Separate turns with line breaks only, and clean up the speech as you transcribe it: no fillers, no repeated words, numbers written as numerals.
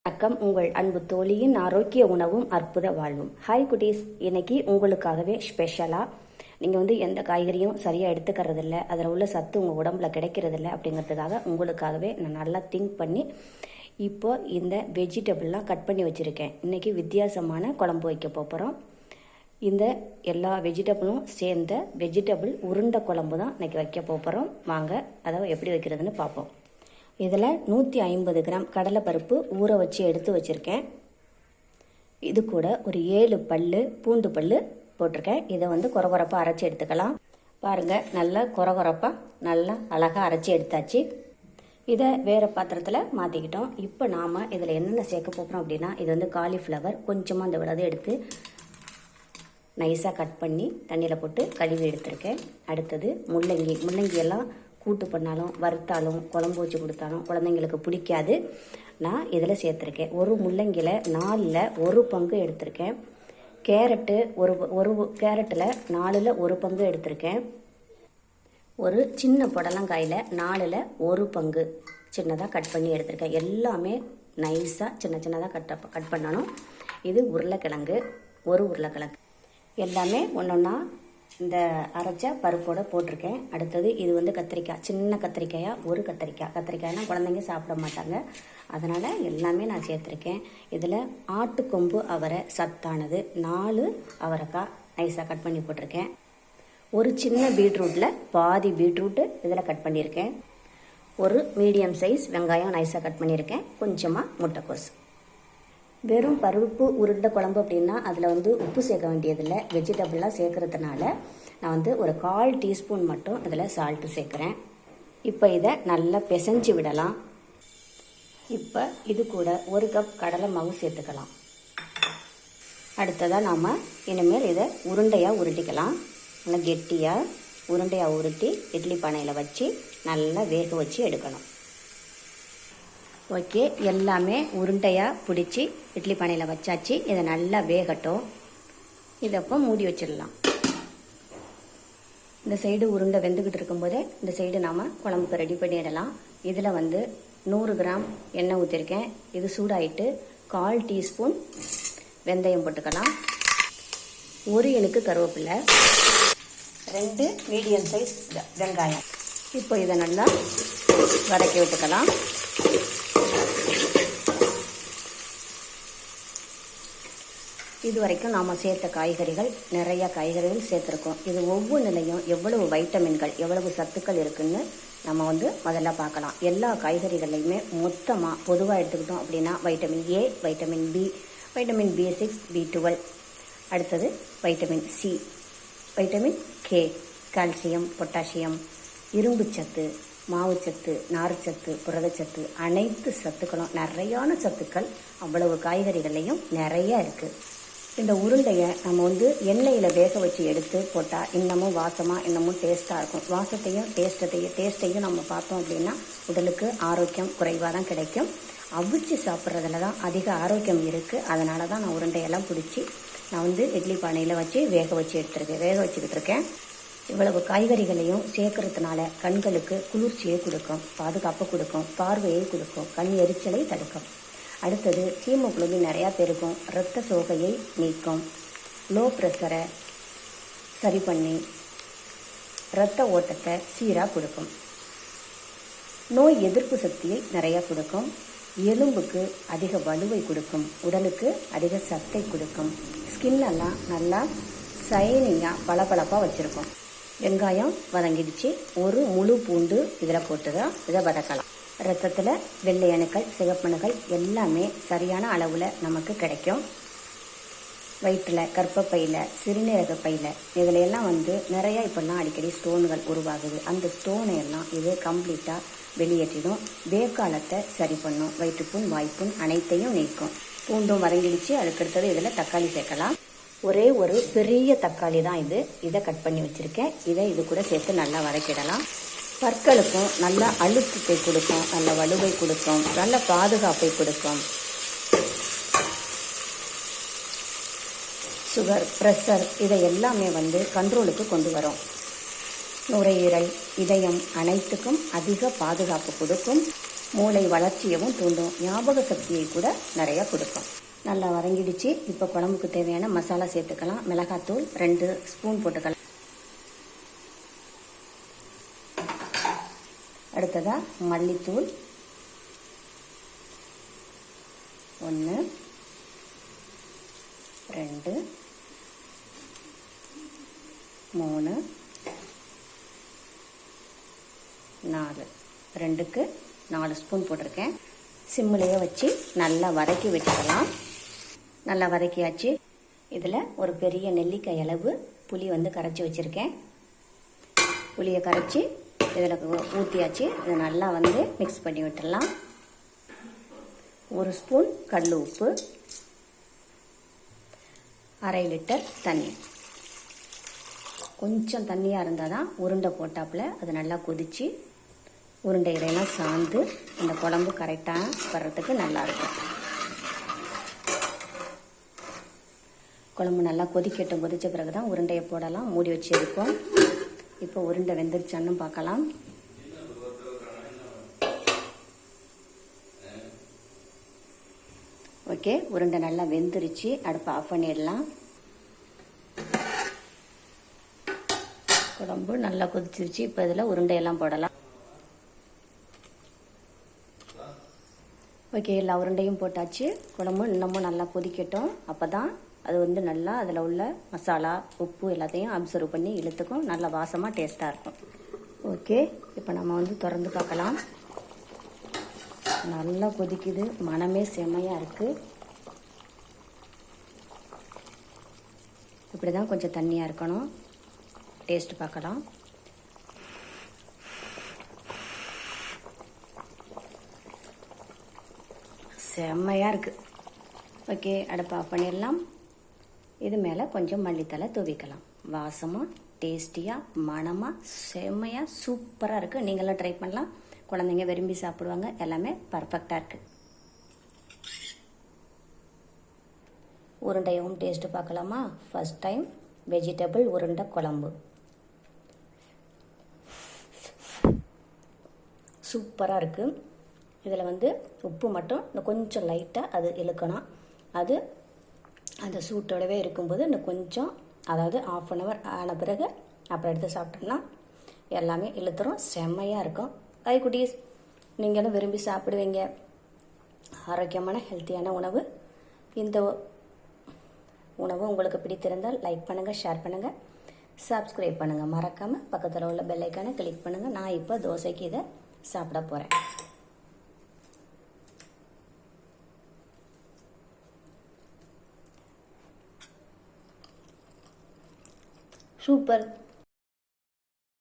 வணக்கம். உங்கள் அன்பு தோழியின் ஆரோக்கிய உணவும் அற்புத வாழ்வும். ஹாய் குட்டீஸ், இன்னைக்கு உங்களுக்காகவே ஸ்பெஷலாக நீங்கள் எந்த காய்கறியும் சரியாக எடுத்துக்கிறதில்ல, அதில் உள்ள சத்து உங்கள் உடம்புல கிடைக்கிறதில்ல அப்படிங்கிறதுக்காக உங்களுக்காகவே நான் நல்லா திங்க் பண்ணி இப்போ இந்த வெஜிடபிள்லாம் கட் பண்ணி வச்சுருக்கேன். இன்றைக்கி வித்தியாசமான குழம்பு வைக்க போகிறோம். இந்த எல்லா வெஜிடபிளும் சேர்ந்த வெஜிடபிள் உருண்டை குழம்பு தான் இன்றைக்கி வைக்க போகிறோம். வாங்க அதை எப்படி வைக்கிறதுன்னு பார்ப்போம். இதில் 150 கிராம் கடலைப்பருப்பு ஊற வச்சு எடுத்து வச்சுருக்கேன். இது கூட ஒரு 7 பல்லு பூண்டு பல்லு போட்டிருக்கேன். இதை கொரகொரப்பாக அரைச்சி எடுத்துக்கலாம். பாருங்கள், நல்லா கொரகொரப்பாக நல்லா அழகாக அரைச்சி எடுத்தாச்சு. இதை வேறு பாத்திரத்தில் மாற்றிக்கிட்டோம். இப்போ நாம் இதில் என்னென்ன சேர்க்க போகிறோம் அப்படின்னா, இது காலிஃப்ளவர் கொஞ்சமாக அந்த விளதை எடுத்து நைஸாக கட் பண்ணி தண்ணியில் போட்டு கழுவி எடுத்திருக்கேன். அடுத்தது முள்ளங்கியெல்லாம் கூட்டு பண்ணாலும் வறுத்தாலும் குழம்பு வச்சு கொடுத்தாலும் குழந்தைங்களுக்கு பிடிக்காது. நான் இதில் சேர்த்துருக்கேன். ஒரு முள்ளங்கியில் 4ல் 1 பங்கு எடுத்திருக்கேன். கேரட்டு ஒரு கேரட்டில் 4ல் 1 பங்கு எடுத்திருக்கேன். ஒரு சின்ன புடலங்காயில் 4ல் 1 பங்கு சின்னதாக கட் பண்ணி எடுத்திருக்கேன். எல்லாமே நைஸாக சின்னதாக கட் பண்ணணும். இது உருளைக்கிழங்கு, ஒரு உருளைக்கிழங்கு எல்லாமே ஒன்றா இந்த அரைச்ச பருப்போடு போட்டிருக்கேன். அடுத்தது இது கத்திரிக்காய், சின்ன கத்திரிக்காயாக ஒரு கத்திரிக்காய்னா குழந்தைங்க சாப்பிட மாட்டாங்க, அதனால் எல்லாமே நான் சேர்த்துருக்கேன். இதில் ஆட்டுக்கொம்பு அவரை சத்தானது 4 அவரைக்காய் நைஸாக கட் பண்ணி போட்டிருக்கேன். ஒரு சின்ன பீட்ரூட்டில் பாதி பீட்ரூட்டு இதில் கட் பண்ணியிருக்கேன். ஒரு மீடியம் சைஸ் வெங்காயம் நைஸாக கட் பண்ணியிருக்கேன். கொஞ்சமாக முட்டைக்கோஸ். வெறும் பருப்பு உருண்டை குழம்பு அப்படின்னா அதில் உப்பு சேர்க்க வேண்டியதில்லை. வெஜிடபிளாக சேர்க்கறதுனால நான் ஒரு 1/4 டீஸ்பூன் மட்டும் இதில் சால்ட்டு சேர்க்குறேன். இப்போ இதை நல்லா பிசைஞ்சு விடலாம். இப்போ இது கூட 1 கப் கடலை மாவு சேர்த்துக்கலாம். அடுத்ததாக நாம் இனிமேல் இதை உருண்டையாக உருட்டிக்கலாம். நல்லா கெட்டியாக உருண்டையாக உருட்டி இட்லி பானையில் வச்சு நல்லா வேக வச்சு எடுக்கணும். ஓகே, எல்லாமே உருண்டையாக பிடிச்சி இட்லி பானையில் வச்சாச்சு. இதை நல்லா வேகட்டும். இதை அப்போ மூடி வச்சிடலாம். இந்த சைடு உருண்டை வெந்துக்கிட்டு இருக்கும்போதே இந்த சைடு நாம் குழம்புக்கு ரெடி பண்ணிடலாம். இதில் 100 கிராம் எண்ணெய் ஊற்றிருக்கேன். இது சூடாயிட்டு 1/4 டீஸ்பூன் வெந்தயம் போட்டுக்கலாம். 1 இனுக்கு கருவேப்பிலை, 2 மீடியம் சைஸ் வெங்காயம். இப்போ இதை நல்லா வதக்கி விட்டுக்கலாம். இது வரைக்கும் நாம் சேர்த்த காய்கறிகள் நிறையா காய்கறிகள் சேர்த்துருக்கோம். இது ஒவ்வொன்றிலையும் எவ்வளவு வைட்டமின்கள் எவ்வளவு சத்துக்கள் இருக்குன்னு நம்ம முதல்ல பார்க்கலாம். எல்லா காய்கறிகள்லையுமே மொத்தமாக பொதுவாக எடுத்துக்கிட்டோம் அப்படின்னா vitamin A, vitamin B, vitamin B6, B12, அடுத்தது vitamin C, vitamin K, calcium, potassium, இரும்புச்சத்து, மாவுச்சத்து, நார்ச்சத்து, புரதச்சத்து, அனைத்து சத்துக்களும் நிறையான சத்துக்கள் அவ்வளவு காய்கறிகள்லையும் நிறையா இருக்குது. இந்த உருண்டையை நம்ம எண்ணெயில் வேக வச்சு எடுத்து போட்டால் இன்னமும் வாசமாக இன்னமும் டேஸ்ட்டாக இருக்கும். வாசத்தையும் டேஸ்ட்டையும் நம்ம பார்த்தோம் அப்படின்னா உடலுக்கு ஆரோக்கியம் குறைவாக தான் கிடைக்கும். அவிச்சு சாப்பிட்றதுல தான் அதிக ஆரோக்கியம் இருக்குது. அதனால தான் நான் உருண்டையெல்லாம் பிடிச்சி நான் இட்லி பானையில் வச்சு வேக வச்சுக்கிட்டு இருக்கேன். இவ்வளவு காய்கறிகளையும் சேர்க்கறதுனால கண்களுக்கு குளிர்ச்சியை கொடுக்கும், பாதுகாப்பு கொடுக்கும், பார்வையை கொடுக்கும், கண் எரிச்சலை தடுக்கும். அடுத்தது ஹீமோகுளோபின் நிறையா பெருக்கும், இரத்த சோகையை நீக்கும், லோ ப்ரெஷரை சரி பண்ணி இரத்த ஓட்டத்தை சீராக கொடுக்கும், நோய் எதிர்ப்பு சக்தியை நிறையா கொடுக்கும், எலும்புக்கு அதிக வலுவை கொடுக்கும், உடலுக்கு அதிக சத்தை கொடுக்கும், ஸ்கின்னெல்லாம் நல்லா சைனிங்காக பளபளப்பாக வச்சுருக்கும். வெங்காயம் வதங்கிடுச்சு. ஒரு முழு பூண்டு இதில் போட்டு தான் இதை வதக்கலாம். ரத்தத்தில் வெள்ளை அணுக்கள், சிகப்பணுக்கள் எல்லாமே சரியான அளவில் நமக்கு கிடைக்கும். வயிற்றில், கர்ப்பப்பையில், சிறுநீரக பையில் இதில் எல்லாம் நிறையா இப்போல்லாம் அடிக்கடி ஸ்டோன்கள் உருவாகுது. அந்த ஸ்டோனை எல்லாம் இது கம்ப்ளீட்டாக வெளியேற்றிடும். வேக்காலத்தை சரி பண்ணும். வயிற்றுப்புண், வாய்ப்புண் அனைத்தையும் நீக்கும். பூண்டும் வதங்கிடுச்சு. அதுக்கடுத்தது இதில் தக்காளி சேர்க்கலாம். ஒரே ஒரு பெரிய தக்காளி தான் இது. இதை கட் பண்ணி வச்சுருக்கேன். இது கூட சேர்த்து நல்லா வதக்கிடலாம். பற்களுக்கும் நல்ல அழுத்தத்தை கொடுக்கும், நல்ல வலுவை கொடுக்கும், நல்ல பாதுகாப்பை கொடுக்கும். சுகர், ப்ரெஷர் இதை எல்லாமே கண்ட்ரோலுக்கு கொண்டு வரும். நுரையீரல், இதயம் அனைத்துக்கும் அதிக பாதுகாப்பு கொடுக்கும். மூளை வளர்ச்சியவும் தூண்டும், ஞாபக சக்தியை கூட நிறைய கொடுக்கும். நல்லா வதங்கிடுச்சு. இப்போ குழம்புக்கு தேவையான மசாலா சேர்த்துக்கலாம். மிளகாத்தூள் 2 ஸ்பூன் போட்டுக்கலாம். அடுத்ததாக மல்லித்தூள் 1 2 3 4 2க்கு 4 ஸ்பூன் போட்டிருக்கேன். சிம்மிலேயே வச்சு நல்லா வதக்கி விட்டுக்கலாம். நல்லா வதக்கியாச்சு. இதில் ஒரு பெரிய நெல்லிக்காய் அளவு புளி கரைச்சி வச்சுருக்கேன். புளியை கரைச்சி இதில் ஊற்றியாச்சு. இதை நல்லா மிக்ஸ் பண்ணி விட்டுடலாம். 1 ஸ்பூன் கல் உப்பு, 1/2 லிட்டர் தண்ணி. கொஞ்சம் தண்ணியாக இருந்தால் தான் உருண்டை போட்டாப்புல அது நல்லா கொதித்து உருண்டைகளெல்லாம் சாந்து அந்த குழம்பு கரெக்டாக வர்றதுக்கு நல்லாயிருக்கும். குழம்பு நல்லா கொதித்த பிறகு தான் உருண்டையை போடலாம். மூடி வச்சு எடுப்போம். இப்போ உருண்டை வெந்துருச்சான்னு பார்க்கலாம். ஓகே, உருண்டை நல்லா வெந்துருச்சு. அடுப்பை ஆஃப் பண்ணிடலாம். குழம்பு நல்லா கொதிச்சிருச்சு. இப்போ இதில் உருண்டையெல்லாம் போடலாம். ஓகே, எல்லா உருண்டையும் போட்டாச்சு. குழம்பு இன்னமும் நல்லா கொதிக்கட்டும். அப்போ தான் அது நல்லா அதில் உள்ள மசாலா உப்பு எல்லாத்தையும் அப்சர்வ் பண்ணி இழுத்துக்கும். நல்லா வாசமாக டேஸ்ட்டாக இருக்கும். ஓகே, இப்போ நம்ம திறந்து பார்க்கலாம். நல்லா கொதிக்குது. மனமே செம்மையாக இருக்குது. இப்படி தான் கொஞ்சம் தண்ணியாக இருக்கணும். டேஸ்ட் பார்க்கலாம். செம்மையாக இருக்குது. ஓகே, அடுப்பை ஆஃப் பண்ணிடலாம். இது மேலே கொஞ்சம் மல்லித்தலை தூவிக்கலாம். வாசமாக டேஸ்டியாக மணமாக செம்மையாக சூப்பராக இருக்குது. நீங்களும் ட்ரை பண்ணலாம். குழந்தைங்க விரும்பி சாப்பிடுவாங்க. எல்லாமே பர்ஃபெக்டாக இருக்குது. உருண்டையும் டேஸ்ட்டு பார்க்கலாமா? ஃபர்ஸ்ட் டைம் வெஜிடபிள் உருண்டை குழம்பு சூப்பராக இருக்குது. இதில் உப்பு மட்டும் இன்னும் கொஞ்சம் லைட்டாக அது இழுக்கணும். அது அந்த சூட்டோடவே இருக்கும்போது இன்னும் கொஞ்சம், அதாவது 1/2 hour ஆன பிறகு அப்புறம் எடுத்து சாப்பிட்டோம்னா எல்லாமே இழுத்துரும். செம்மையாக இருக்கும். ஹாய் குட்டீஸ், நீங்களும் விரும்பி சாப்பிடுவீங்க. ஆரோக்கியமான ஹெல்த்தியான உணவு. இந்த உணவு உங்களுக்கு பிடித்திருந்தால் லைக் பண்ணுங்கள், ஷேர் பண்ணுங்கள், சப்ஸ்கிரைப் பண்ணுங்கள். மறக்காமல் பக்கத்தில் உள்ள பெல் ஐக்கானை கிளிக் பண்ணுங்கள். நான் இப்போ தோசைக்கு இதை சாப்பிட போகிறேன். சூப்பர்.